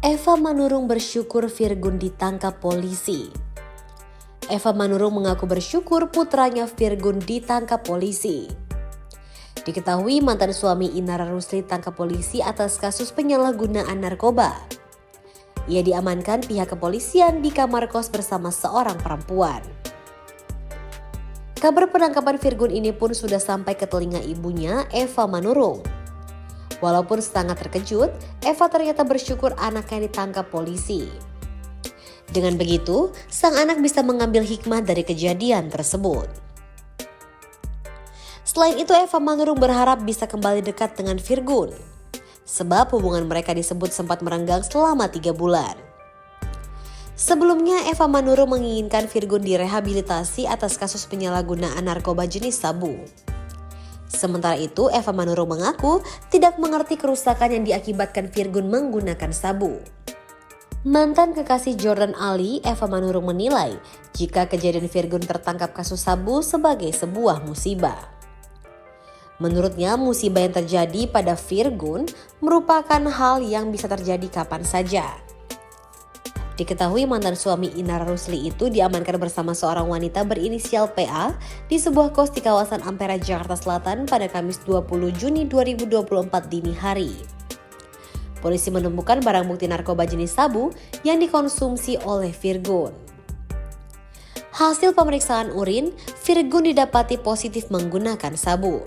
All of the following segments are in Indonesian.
Eva Manurung bersyukur Virgun ditangkap polisi. Eva Manurung mengaku bersyukur putranya Virgun ditangkap polisi. Diketahui mantan suami Inara Rusli tangkap polisi atas kasus penyalahgunaan narkoba. Ia diamankan pihak kepolisian di kamar kos bersama seorang perempuan. Kabar penangkapan Virgun ini pun sudah sampai ke telinga ibunya, Eva Manurung. Walaupun sangat terkejut, Eva ternyata bersyukur anaknya ditangkap polisi. Dengan begitu, sang anak bisa mengambil hikmah dari kejadian tersebut. Selain itu, Eva Manurung berharap bisa kembali dekat dengan Virgun, sebab hubungan mereka disebut sempat merenggang selama 3 bulan. Sebelumnya, Eva Manurung menginginkan Virgun direhabilitasi atas kasus penyalahgunaan narkoba jenis sabu. Sementara itu, Eva Manurung mengaku tidak mengerti kerusakan yang diakibatkan Virgun menggunakan sabu. Mantan kekasih Jordan Ali, Eva Manurung menilai jika kejadian Virgun tertangkap kasus sabu sebagai sebuah musibah. Menurutnya, musibah yang terjadi pada Virgun merupakan hal yang bisa terjadi kapan saja. Diketahui mantan suami Inara Rusli itu diamankan bersama seorang wanita berinisial PA di sebuah kos di kawasan Ampera, Jakarta Selatan pada Kamis 20 Juni 2024 dini hari. Polisi menemukan barang bukti narkoba jenis sabu yang dikonsumsi oleh Virgun. Hasil pemeriksaan urin, Virgun didapati positif menggunakan sabu.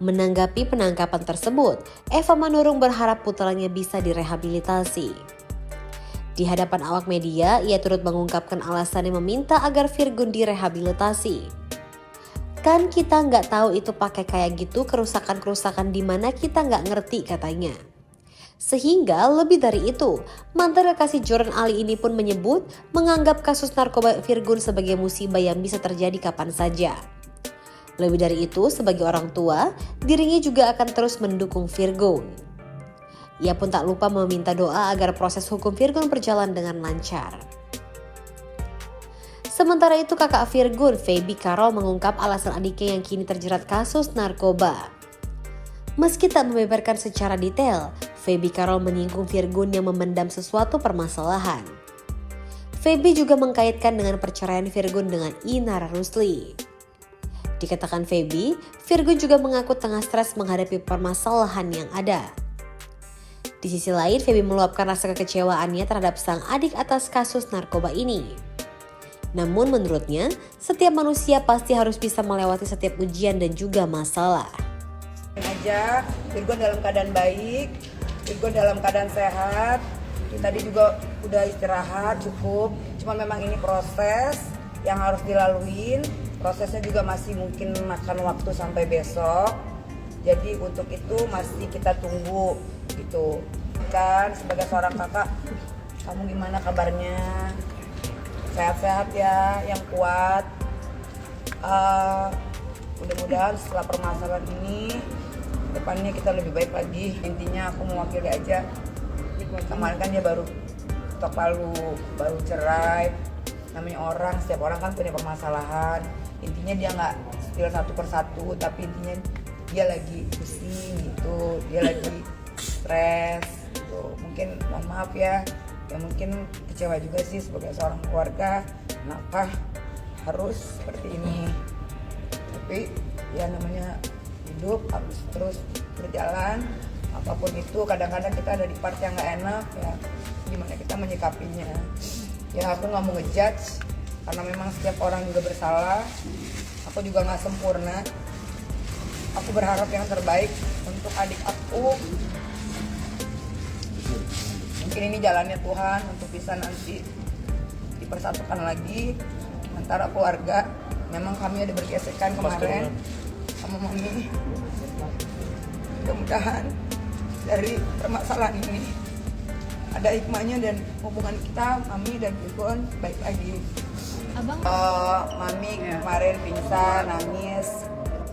Menanggapi penangkapan tersebut, Eva Manurung berharap putranya bisa direhabilitasi. Di hadapan awak media, ia turut mengungkapkan alasannya meminta agar Virgun direhabilitasi. Kan kita nggak tahu itu pakai kayak gitu kerusakan-kerusakan di mana kita nggak ngerti katanya. Sehingga lebih dari itu, mantan kekasih Jordan Ali ini pun menyebut menganggap kasus narkoba Virgun sebagai musibah yang bisa terjadi kapan saja. Lebih dari itu, sebagai orang tua, dirinya juga akan terus mendukung Virgun. Ia pun tak lupa meminta doa agar proses hukum Virgun berjalan dengan lancar. Sementara itu, kakak Virgun, Feby Carol, mengungkap alasan adiknya yang kini terjerat kasus narkoba. Meski tak membeberkan secara detail, Feby Carol menyinggung Virgun yang memendam sesuatu permasalahan. Feby juga mengkaitkan dengan perceraian Virgun dengan Inara Rusli. Dikatakan Feby, Virgun juga mengaku tengah stres menghadapi permasalahan yang ada. Di sisi lain, Feby meluapkan rasa kekecewaannya terhadap sang adik atas kasus narkoba ini. Namun menurutnya, setiap manusia pasti harus bisa melewati setiap ujian dan juga masalah. Aja, Virgun dalam keadaan baik, Virgun dalam keadaan sehat. Tadi juga udah istirahat cukup. Cuma memang ini proses yang harus dilaluin. Prosesnya juga masih mungkin makan waktu sampai besok. Jadi untuk itu masih kita tunggu gitu. Kan sebagai seorang kakak, kamu gimana kabarnya? Sehat-sehat ya, yang kuat. Mudah-mudahan setelah permasalahan ini depannya kita lebih baik lagi. Intinya aku mewakili aja. Kemarin kan dia baru ketok palu, baru cerai. Namanya orang, setiap orang kan punya permasalahan. Intinya dia nggak spill satu persatu, tapi intinya dia lagi pusing gitu, dia lagi stres gitu. Mungkin mohon maaf ya mungkin kecewa juga sih sebagai seorang keluarga, kenapa harus seperti ini. Tapi ya namanya hidup harus terus berjalan. Apapun itu, kadang-kadang kita ada di part yang nggak enak ya, gimana kita menyikapinya. Ya aku nggak mau ngejudge karena memang setiap orang juga bersalah. Aku juga nggak sempurna. Aku berharap yang terbaik untuk adik aku. Mungkin ini jalannya Tuhan untuk bisa nanti dipersatukan lagi antara keluarga. Memang kami ada bergesekan kemarin sama mami. Mudah-mudahan dari permasalahan ini ada hikmahnya dan hubungan kita, mami dan Virgun, baik lagi. Abang? Mami kemarin pingsan, nangis.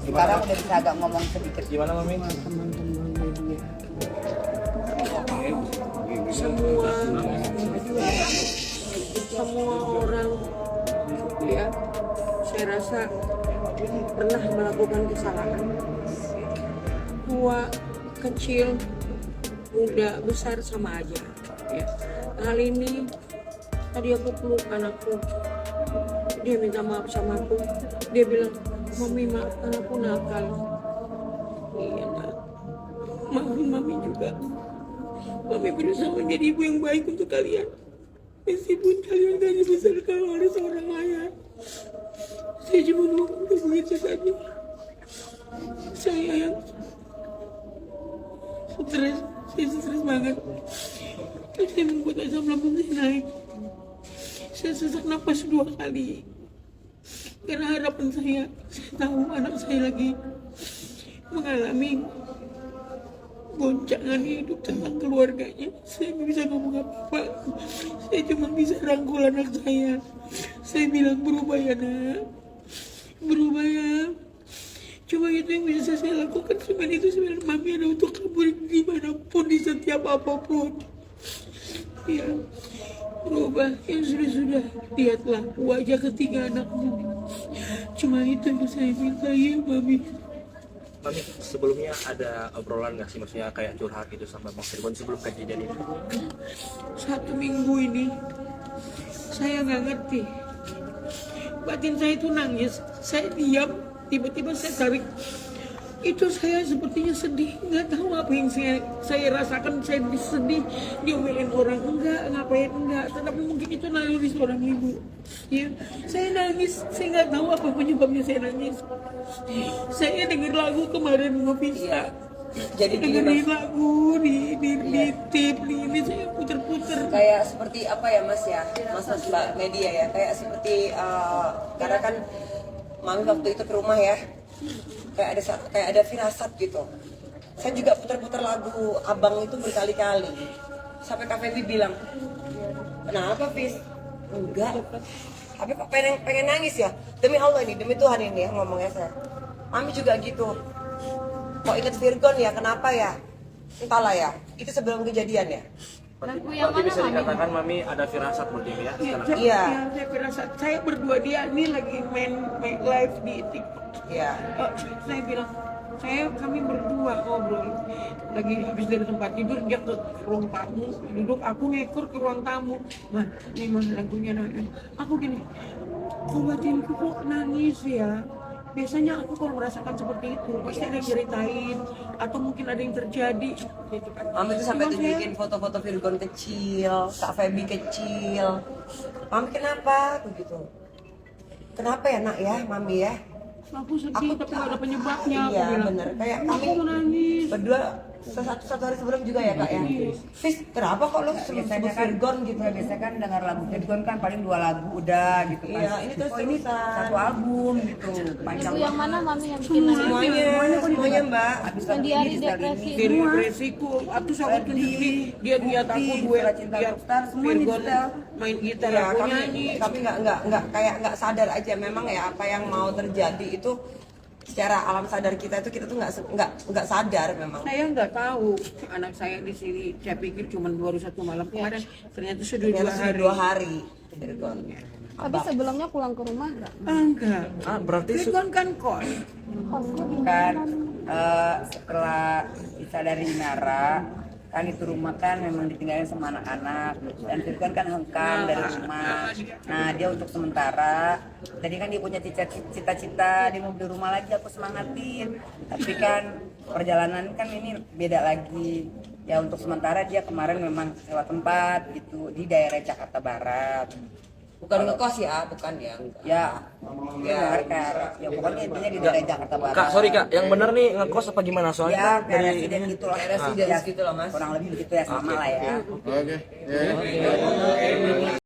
Sekarang udah bisa agak ngomong sedikit. Gimana mami? Teman-teman media, semua orang ya, saya rasa pernah melakukan kesalahan. Tua, kecil, udah besar sama aja ya. Kali ini tadi aku peluk anakku, dia minta maaf sama aku, dia bilang, "Mami, maafkan aku nakal." Iya nak, maafin mami juga. Mami berusaha menjadi ibu yang baik untuk kalian, meskipun kalian gak dibesarkan oleh seorang ayah. Saya cuma ngomong begitu saja. Saya yang stres, saya stres banget. Saya membuat asam lambung saya naik. Saya sesak napas 2 kali. Karena harapan saya tahu anak saya lagi mengalami goncangan hidup tentang keluarganya. Saya nggak bisa ngomong apa-apa. Saya cuma bisa rangkul anak saya. Saya bilang, berubah ya nak, berubah ya. Cuma itu yang bisa saya lakukan. Sebenarnya itu sebenarnya mami ada untuk kamu dimanapun, di setiap apapun. Ya, berubah. Yang sudah-sudah, lihatlah wajah ketiga anakmu. Cuma itu yang saya minta ya mami. Mami, sebelumnya ada obrolan nggak sih, maksudnya kayak curhat gitu sama Bang Firgon sebelum kejadian ini? 1 minggu ini saya nggak ngerti, batin saya itu nangis. Saya diam, tiba-tiba saya tarik, itu saya sepertinya sedih, nggak tahu apa yang saya rasakan. Saya sedih, diomelin orang enggak, ngapain enggak, tetapi mungkin itu naluri seorang ibu ya. Saya nangis, saya nggak tahu apa penyebabnya saya nangis. Saya dengar lagu kemarin Ngovisa, Jadi gini dengerin Mas, lagu di tip ini saya puter-puter. kayak seperti apa ya Mas ya, Mas Mbak Media ya, kayak seperti karena kan mami waktu itu ke rumah ya, kayak ada firasat gitu. Saya juga putar-putar lagu Abang itu berkali-kali, sampai Kak Feby bilang, "Kenapa Fis?" "Enggak, tapi kok pengen nangis ya." Demi Allah ini, demi Tuhan ini ya ngomongnya saya. Mami juga gitu. Kok inget Virgon ya, kenapa ya? Entahlah ya, itu sebelum kejadian ya. Berarti bisa dikatakan Mami ada firasat berarti ya? Sekarang. Iya. Saya firasat, saya berdua dia ini lagi main live di TikTok. Iya. Saya bilang, kami berdua ngobrol lagi habis dari tempat tidur, dia ke ruang tamu duduk, aku ngekor ke ruang tamu. Nah, ini mas lagunya nangis. Aku gini, kok batinku kok nangis ya? Biasanya aku kalau merasakan seperti itu pasti ada yang ceritain atau mungkin ada yang terjadi gitu kan. Mami tuh sampai Cuma saya- tunjukin foto-foto Virgon kecil, Kak Feby kecil. Mami kenapa? Begitu. Kenapa ya nak ya, Mami ya? aku sedih tapi gak ada penyebabnya. Iya Aku bilang, bener, kayak aku kami menangis. berdua satu hari sebelum juga ya Kak ya. Fis, kenapa kok lo sebut Virgon gitu? Biasanya kan dengar lagu Virgon kan paling 2 lagu udah gitu kan. Iya, ini terus ini terusan. satu album gitu. Panjang Lagu yang mana mami yang bikin nangis? Semuanya Mbak. habis Yang lagu di hari ini distal depresi. ini. Dari depresiku, aku sama tunjukin dia lihat aku Surat Cinta dia Rockstar, semua Virgon disetel. main gitar, Iya, aku kami nyanyi. nggak sadar aja memang ya apa yang mau terjadi itu secara alam sadar kita tuh nggak sadar memang. Saya nggak tahu anak saya di sini. Saya pikir cuma baru 1 malam kemarin, ternyata sudah 2 Ternyata sudah hari. 2 hari Virgon. Tapi sebelumnya pulang ke rumah nggak? Enggak. Berarti Virgon kan kos. Kan setelah disadari Nara kan itu rumah kan memang ditinggalin sama anak-anak dan Virgon kan hengkang dari rumah. Nah dia untuk sementara tadi kan dia punya cita-cita dia mau beli rumah lagi, aku semangatin, tapi kan perjalanan kan ini beda lagi ya. Untuk sementara dia kemarin memang sewa tempat gitu di daerah Jakarta Barat. Bukan ngekos ya, bukan ya. Ya pokoknya intinya di daerah Jakarta Barat. Kak, sorry Kak, yang bener nih ngekos apa gimana? Soalnya Ya, dari residen gitu lah. Residen gitu loh, Mas. Kurang lebih begitu ya, sama lah ya. Oke. Ya.